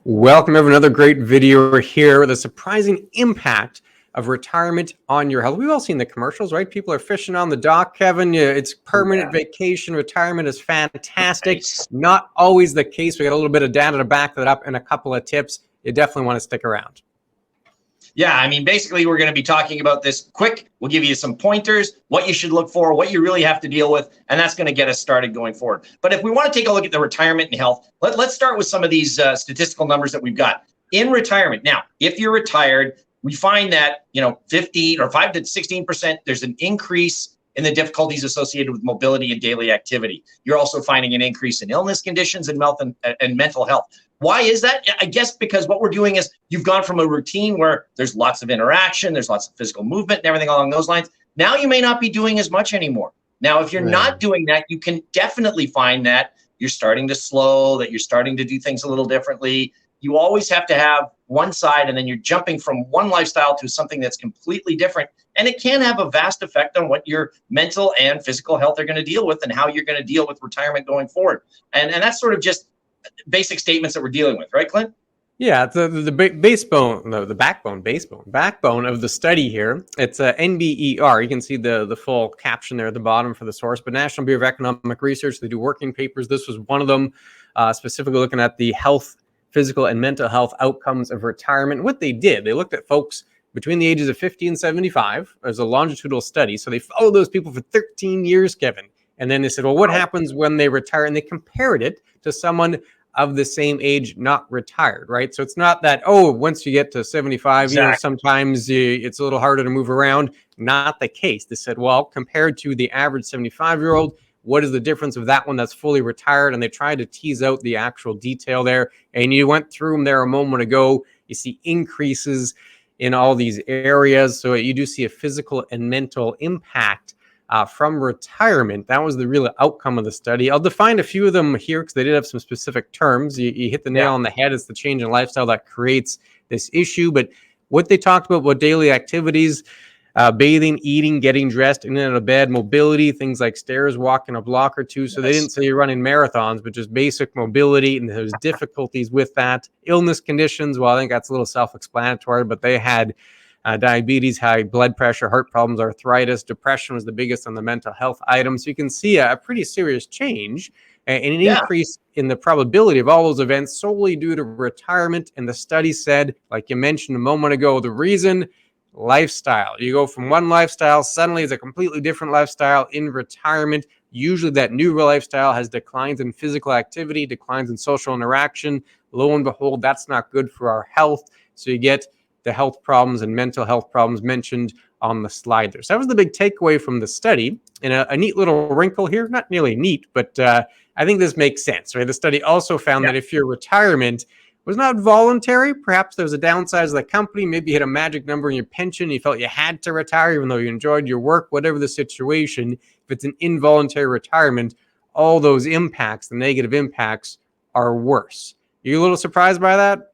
Welcome to another great video here with a surprising impact of retirement on your health. We've all seen the commercials, right? People are fishing on the dock, Kevin. It's permanent vacation. Retirement is fantastic. Nice. Not always the case. We got a little bit of data to back that up and a couple of tips. You definitely want to stick around. Yeah, I mean, basically, we're going to be talking about this quick. We'll give you some pointers, what you should look for, what you really have to deal with, and that's going to get us started going forward. But if we want to take a look at the retirement and health, let's start with some of these statistical numbers that we've got. In retirement, now, if you're retired, we find that, 15 or 5 to 16%, there's an increase in the difficulties associated with mobility and daily activity. You're also finding an increase in illness conditions and mental health. Why is that? I guess because what we're doing is you've gone from a routine where there's lots of interaction, there's lots of physical movement and everything along those lines. Now you may not be doing as much anymore. Now, if you're not doing that, you can definitely find that you're starting to slow, that you're starting to do things a little differently. You always have to have one side, and then you're jumping from one lifestyle to something that's completely different. And it can have a vast effect on what your mental and physical health are going to deal with and how you're going to deal with retirement going forward. And that's sort of just basic statements that we're dealing with, right, Clint? Yeah, the backbone of the study here. It's a NBER. You can see the full caption there at the bottom for the source. But National Bureau of Economic Research, they do working papers. This was one of them, specifically looking at the health, physical and mental health outcomes of retirement. What they did, they looked at folks between the ages of 50 and 75. There's a longitudinal study. So they followed those people for 13 years, Kevin. And then they said, well, what happens when they retire? And they compared it to someone of the same age not retired, right? So it's not that, once you get to 75, sometimes it's a little harder to move around. Not the case. They said, well, compared to the average 75-year-old, what is the difference of that one that's fully retired? And they tried to tease out the actual detail there. And you went through them there a moment ago. You see increases in all these areas. So you do see a physical and mental impact from retirement. That was the real outcome of the study. I'll define a few of them here because they did have some specific terms. You hit the nail on the head. It's the change in lifestyle that creates this issue. But what they talked about daily activities, bathing, eating, getting dressed, in and out of bed, mobility, things like stairs, walking a block or two. So they didn't say you're running marathons, but just basic mobility, and there's difficulties with that. Illness conditions, well, I think that's a little self-explanatory, but they had diabetes, high blood pressure, heart problems, arthritis, depression was the biggest on the mental health items. So you can see a pretty serious change and an increase in the probability of all those events solely due to retirement. And the study said, like you mentioned a moment ago, the reason, lifestyle. You go from one lifestyle, suddenly it's a completely different lifestyle in retirement. Usually that new lifestyle has declines in physical activity, declines in social interaction. Lo and behold, that's not good for our health. So you get the health problems and mental health problems mentioned on the slide there. So that was the big takeaway from the study. And a neat little wrinkle here, not nearly neat, but I think this makes sense, right? The study also found that if your retirement was not voluntary, perhaps there was a downside of the company, maybe you hit a magic number in your pension, you felt you had to retire even though you enjoyed your work, whatever the situation, if it's an involuntary retirement, all those impacts, the negative impacts, are worse. You a little surprised by that?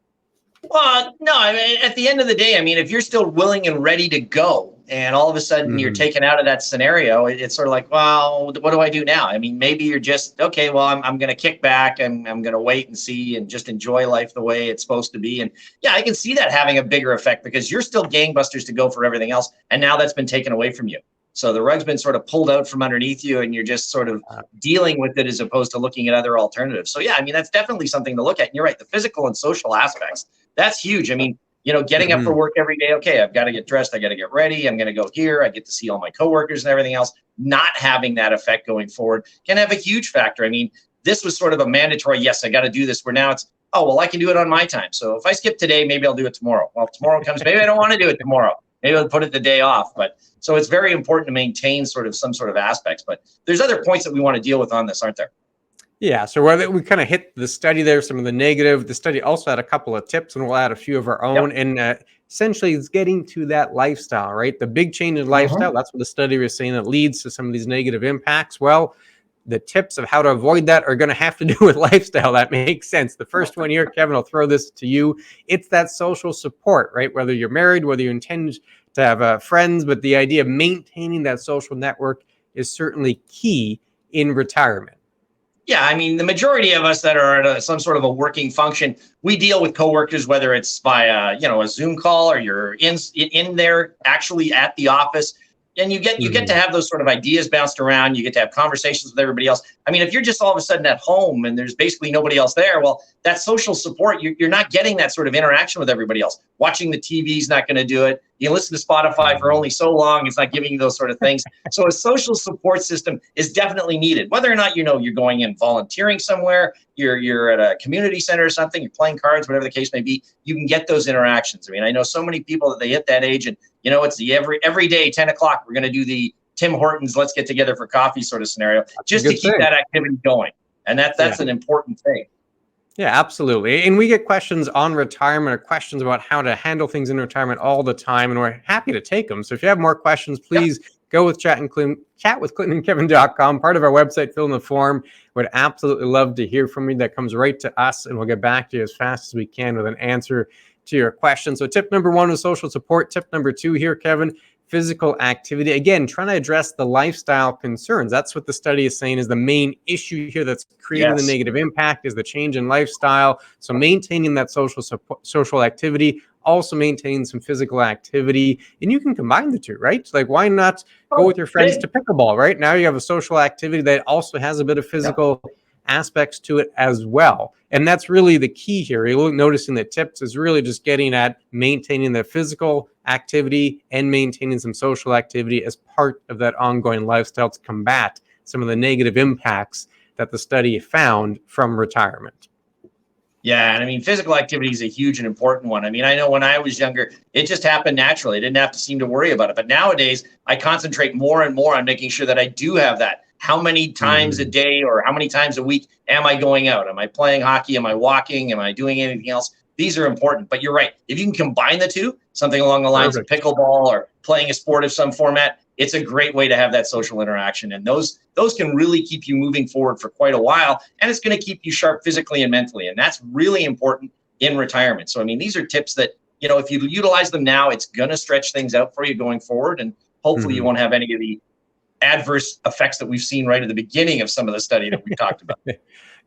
Well, no, I mean, at the end of the day, I mean, if you're still willing and ready to go and all of a sudden you're taken out of that scenario, it's sort of like, well, what do I do now? I mean, maybe you're just, okay, well, I'm going to kick back and I'm going to wait and see and just enjoy life the way it's supposed to be. And yeah, I can see that having a bigger effect because you're still gangbusters to go for everything else. And now that's been taken away from you. So the rug's been sort of pulled out from underneath you and you're just sort of dealing with it as opposed to looking at other alternatives. So yeah, I mean, that's definitely something to look at. And you're right, the physical and social aspects, that's huge. I mean, getting up for work every day. Okay, I've got to get dressed. I got to get ready. I'm going to go here. I get to see all my coworkers and everything else. Not having that effect going forward can have a huge factor. I mean, this was sort of a mandatory, yes, I got to do this, where now it's, oh, well, I can do it on my time. So if I skip today, maybe I'll do it tomorrow. Well, tomorrow comes, maybe I don't want to do it tomorrow. Maybe I'll put it the day off. But so it's very important to maintain sort of some sort of aspects. But there's other points that we want to deal with on this, aren't there? Yeah, so whether we kind of hit the study there, some of the negative. The study also had a couple of tips, and we'll add a few of our own. And essentially, it's getting to that lifestyle, right? The big change in lifestyle, that's what the study was saying that leads to some of these negative impacts. Well, the tips of how to avoid that are going to have to do with lifestyle. That makes sense. The first one here, Kevin, I'll throw this to you. It's that social support, right? Whether you're married, whether you intend to have friends, but the idea of maintaining that social network is certainly key in retirement. Yeah, I mean, the majority of us that are at some sort of a working function, we deal with coworkers, whether it's via, a Zoom call or you're in there actually at the office. And you get to Mhm. have those sort of ideas bounced around. You get to have conversations with everybody else. I mean, if you're just all of a sudden at home and there's basically nobody else there, well, that social support, you're not getting that sort of interaction with everybody else. Watching the TV is not going to do it. You listen to Spotify for only so long; it's not giving you those sort of things. So a social support system is definitely needed. Whether or not you're going in volunteering somewhere, you're at a community center or something, you're playing cards, whatever the case may be, you can get those interactions. I mean, I know so many people that they hit that age and it's the every day 10 o'clock we're going to do the Tim Hortons let's get together for coffee sort of scenario That's a just to good keep thing. that activity going. And Yeah. that's an important thing. Yeah, absolutely. And we get questions on retirement or questions about how to handle things in retirement all the time, and we're happy to take them. So if you have more questions, Yep. please go with chatwithclintonkevin.com, part of our website, fill in the form. Would absolutely love to hear from you. That comes right to us, and we'll get back to you as fast as we can with an answer to your question. So tip number one was social support. Tip number two here, Kevin, physical activity. Again, trying to address the lifestyle concerns. That's what the study is saying is the main issue here that's creating the Yes. negative impact is the change in lifestyle. So maintaining that social support, social activity, also maintaining some physical activity, and you can combine the two, right? Like, why not go with Oh, your friends big. to pickleball, right? Now you have a social activity that also has a bit of Yep. physical aspects to it as well. And that's really the key here. You're noticing that tips is really just getting at maintaining the physical activity and maintaining some social activity as part of that ongoing lifestyle to combat some of the negative impacts that the study found from retirement. Yeah, and I mean, physical activity is a huge and important one. I mean, I know when I was younger, it just happened naturally. I didn't have to seem to worry about it. But nowadays, I concentrate more and more on making sure that I do have that. How many times a Mhm. day or how many times a week am I going out? Am I playing hockey? Am I walking? Am I doing anything else? These are important. But you're right. If you can combine the two, something along the lines of Perfect. pickleball or playing a sport of some format, it's a great way to have that social interaction. And those can really keep you moving forward for quite a while. And it's going to keep you sharp physically and mentally. And that's really important in retirement. So, I mean, these are tips that, if you utilize them now, it's going to stretch things out for you going forward. And hopefully you Mhm. won't have any of the adverse effects that we've seen right at the beginning of some of the study that we've talked about.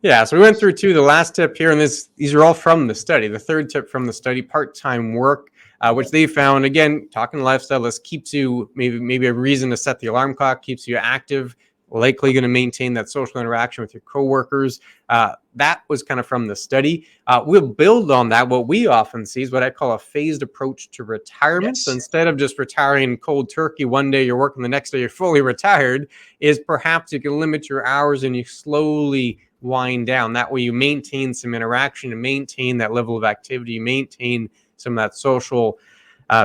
Yeah, so we went through the last tip here, and these are all from the study. The third tip from the study, part-time work, which they found, again, talking lifestyle, this keeps you maybe a reason to set the alarm clock, keeps you active, likely going to maintain that social interaction with your coworkers. That was kind of from the study. We'll build on that. What we often see is what I call a phased approach to retirement. So Yes. instead of just retiring cold turkey, one day you're working, the next day you're fully retired, is perhaps you can limit your hours and you slowly wind down. That way you maintain some interaction and maintain that level of activity, maintain some of that social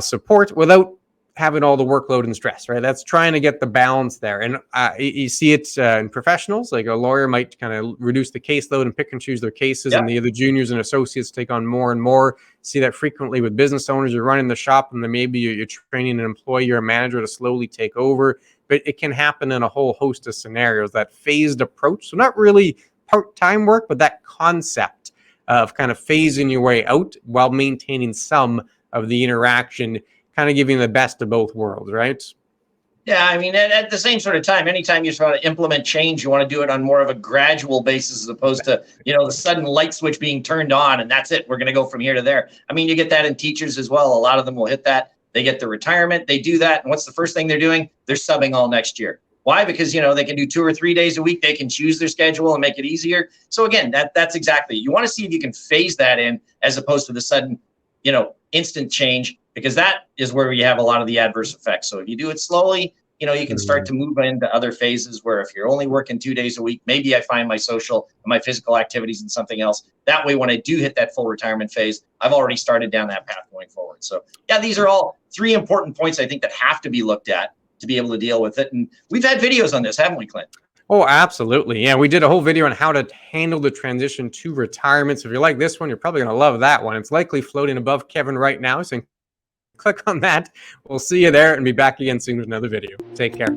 support without having all the workload and stress, right? That's trying to get the balance there. And you see it in professionals, like a lawyer might kind of reduce the caseload and pick and choose their cases, and Yep. the other juniors and associates take on more and more. See that frequently with business owners. You're running the shop, and then maybe you're training an employee or a manager to slowly take over. But it can happen in a whole host of scenarios, that phased approach. So not really part-time work, but that concept of kind of phasing your way out while maintaining some of the interaction, kind of giving the best of both worlds, right? Yeah, I mean, at the same sort of time, anytime you try to implement change, you want to do it on more of a gradual basis as opposed to, the sudden light switch being turned on and that's it. We're going to go from here to there. I mean, you get that in teachers as well. A lot of them will hit that. They get the retirement, they do that. And what's the first thing they're doing? They're subbing all next year. Why? Because, they can do 2 or 3 days a week. They can choose their schedule and make it easier. So again, that's exactly, you want to see if you can phase that in as opposed to the sudden, instant change, because that is where you have a lot of the adverse effects. So if you do it slowly, you can start Mhm. to move into other phases where if you're only working 2 days a week, maybe I find my social and my physical activities and something else. That way, when I do hit that full retirement phase, I've already started down that path going forward. So yeah, these are all 3 important points I think that have to be looked at to be able to deal with it. And we've had videos on this, haven't we, Clint? Oh, absolutely. Yeah, we did a whole video on how to handle the transition to retirement. So if you like this one, you're probably going to love that one. It's likely floating above Kevin right now. So click on that. We'll see you there and be back again soon with another video. Take care.